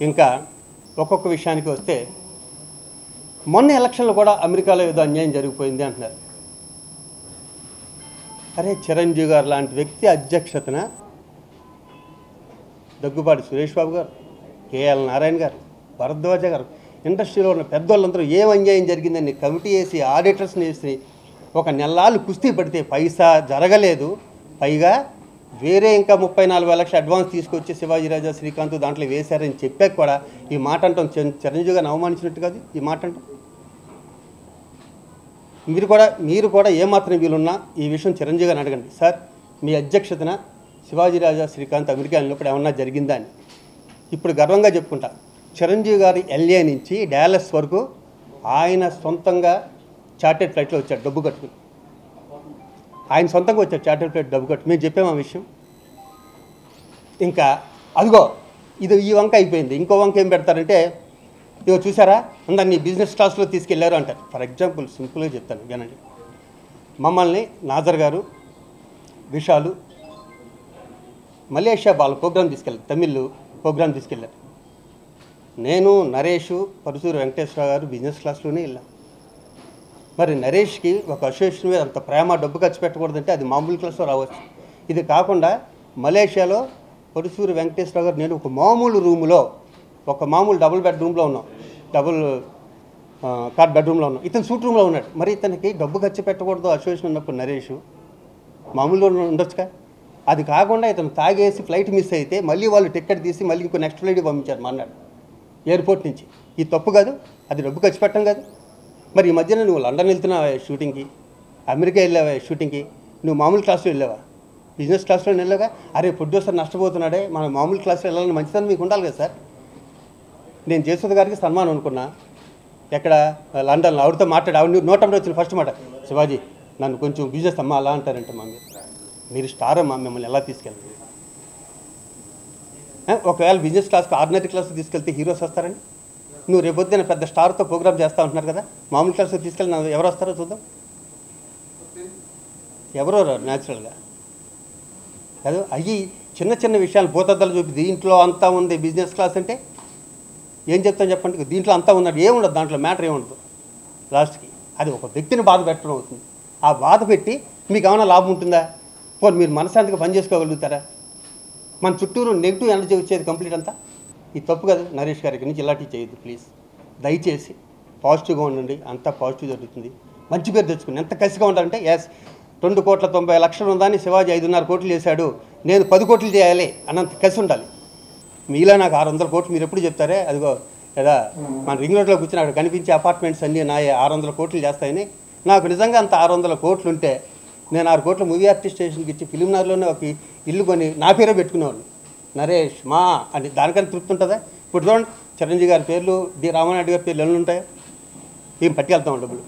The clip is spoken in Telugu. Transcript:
ఇంకా ఒక్కొక్క విషయానికి వస్తే మొన్న ఎలక్షన్లో కూడా అమెరికాలో ఏదో అన్యాయం జరిగిపోయింది అంటున్నారు. అరే చిరంజీవి గారు లాంటి వ్యక్తి అధ్యక్షతన దగ్గుబాటి సురేష్ బాబు గారు, కేఎల్ నారాయణ గారు, భరద్వాజ గారు, ఇండస్ట్రీలో ఉన్న పెద్దోళ్ళందరూ ఏం అన్యాయం జరిగిందని కమిటీ వేసి ఆడిటర్స్ని వేసి ఒక నెలలు కుస్తీ పడితే పైసా జరగలేదు. పైగా వేరే ఇంకా 34 లక్షల అడ్వాన్స్ తీసుకొచ్చి శివాజీరాజా శ్రీకాంత్ దాంట్లో వేశారని చెప్పాక కూడా ఈ మాట అంటాం చిరంజీవి గారిని అవమానించినట్టు కాదు ఈ మాట అంటాం. మీరు కూడా ఏమాత్రం వీలున్నా ఈ విషయం చిరంజీవి గారిని అడగండి. సార్ మీ అధ్యక్షతన శివాజీరాజా శ్రీకాంత్ అమెరికా వెళ్ళినప్పుడు ఏమన్నా జరిగిందా అని. ఇప్పుడు గర్వంగా చెప్పుకుంటా, చిరంజీవి గారి ఎల్ఏ నుంచి డాలస్ వరకు ఆయన సొంతంగా చార్టెడ్ ఫ్లైట్లో వచ్చాడు డబ్బు కట్టుకుని. ఆయన సొంతంగా వచ్చాడు చార్టెడ్ ఫ్లైట్ డబ్బు కట్టు. మేము చెప్పాము ఆ విషయం. ఇంకా అదిగో ఇది ఈ వంక అయిపోయింది. ఇంకో వంక ఏం పెడతారంటే, ఇదిగో చూసారా అందరినీ బిజినెస్ క్లాస్లో తీసుకెళ్లారు అంటారు. ఫర్ ఎగ్జాంపుల్ సింపుల్గా చెప్తాను వినండి. మమ్మల్ని నాజర్ గారు, విశాలు మలేషియా వాళ్ళ ప్రోగ్రాం తీసుకెళ్ళారు, తమిళ్ ప్రోగ్రాం తీసుకెళ్ళారు. నేను, నరేష్, పరుసూరు వెంకటేశ్వర గారు బిజినెస్ క్లాస్లోనే వెళ్ళాం. మరి నరేష్కి ఒక అసోసియేషన్ మీద అంత ప్రేమ డబ్బు ఖర్చు పెట్టకూడదంటే అది మామూలు క్లాస్లో రావచ్చు. ఇది కాకుండా మలేషియాలో పరుసూరు వెంకటేశ్వర గారు నేను ఒక మామూలు రూములో, ఒక మామూలు డబుల్ బెడ్రూమ్లో ఉన్నాం, డబుల్ కార్ బెడ్రూమ్లో ఉన్నాం. ఇతను సూట్ రూమ్లో ఉన్నాడు. మరి ఇతనికి డబ్బు ఖర్చు పెట్టకూడదు అసోసియేషన్ ఉన్నప్పుడు నరేష్ మామూలుగా ఉండొచ్చుగా. అది కాకుండా ఇతను తాగేసి ఫ్లైట్ మిస్ అయితే మళ్ళీ వాళ్ళు టికెట్ తీసి మళ్ళీ ఇంకో నెక్స్ట్ ఫ్లైట్ పంపించారు మన్నాడు ఎయిర్పోర్ట్ నుంచి. ఇది తప్పు కాదు, అది డబ్బు ఖర్చు పెట్టడం కాదు. మరి ఈ మధ్యన నువ్వు లండన్ వెళ్తున్నావా షూటింగ్కి, అమెరికా వెళ్ళావా షూటింగ్కి, నువ్వు మామూలు క్లాస్లో వెళ్ళావా, బిజినెస్ క్లాస్లో వెళ్ళావుగా. అరే ప్రొడ్యూసర్ నష్టపోతున్నాడే, మన మామూలు క్లాస్లో వెళ్ళాలని మంచిదని మీకు ఉండాలి కదా సార్. నేను జయసుధ గారికి సన్మానం అనుకున్నా ఎక్కడ లండన్లో. ఆవిడతో మాట్లాడి ఆవిడ నోటంలో వచ్చిన ఫస్ట్ మాట, శివాజీ నన్ను కొంచెం బిజినెస్ అమ్మా అలా అంటారంట. మా మీరు స్టార్ అమ్మా, మిమ్మల్ని ఎలా తీసుకెళ్తారు? ఒకవేళ బిజినెస్ క్లాస్కి ఆర్డినరీ క్లాస్కి తీసుకెళ్తే హీరోస్ వస్తారని, నువ్వు రేపొద్దున పెద్ద స్టార్తో ప్రోగ్రామ్ చేస్తూ ఉంటున్నారు కదా, మామూలు క్లాస్కి తీసుకెళ్ళి ఎవరు వస్తారో చూద్దాం. ఎవరో న్యాచురల్గా కాదు. అవి చిన్న చిన్న విషయాలు భూతద్దలు చూపి దీంట్లో అంతా ఉంది బిజినెస్ క్లాస్ అంటే ఏం చెప్తాను చెప్పండి. దీంట్లో అంతా ఉన్నాడు, ఏముండదు దాంట్లో, మ్యాటర్ ఏముండదు. లాస్ట్కి అది ఒక వ్యక్తిని బాధ పెట్టడం అవుతుంది. ఆ బాధ పెట్టి మీకు ఏమైనా లాభం ఉంటుందా? పోనీ మీరు మనశాంతిగా పని చేసుకోగలుగుతారా? మన చుట్టూరు నెగిటివ్ ఎనర్జీ వచ్చేది కంప్లీట్ అంతా. ఇది తప్పు కదా. నరేష్ గారికి నుంచి ఇలాంటివి చేయొద్దు ప్లీజ్. దయచేసి పాజిటివ్గా ఉండండి, అంతా పాజిటివ్ జరుగుతుంది. మంచి పేరు తెచ్చుకుని ఎంత కసిగా ఉండాలంటే, ఎస్ 2,90,00,000 ఉందని శివాజీ 5.5 కోట్లు చేశాడు, నేను 10 కోట్లు చేయాలి అన్నంత కసి ఉండాలి. మీలో నాకు 600 కోట్లు మీరు ఎప్పుడు చెప్తారే, అదిగో కదా మన రింగ్ రోడ్లో కూర్చుని అక్కడ కనిపించే అపార్ట్మెంట్స్ అన్నీ నా 600 కోట్లు చేస్తాయని. నాకు నిజంగా అంత 600 కోట్లు ఉంటే నేను 6 కోట్ల మూవీ ఆర్టిస్ట్ స్టేషన్కి ఇచ్చి ఫిలింనగర్లోనే ఒక ఇల్లు కొని నా పేరే పెట్టుకునేవాళ్ళు, నరేష్ మా అని. దానికన్నా తృప్తి ఉంటుందా? ఇప్పుడు చూడండి చిరంజీవి గారి పేర్లు, డి రామానాయుడు గారి పేర్లు ఎన్ని ఉంటాయో, ఏం పట్టుకెళ్తాం డబ్బులు.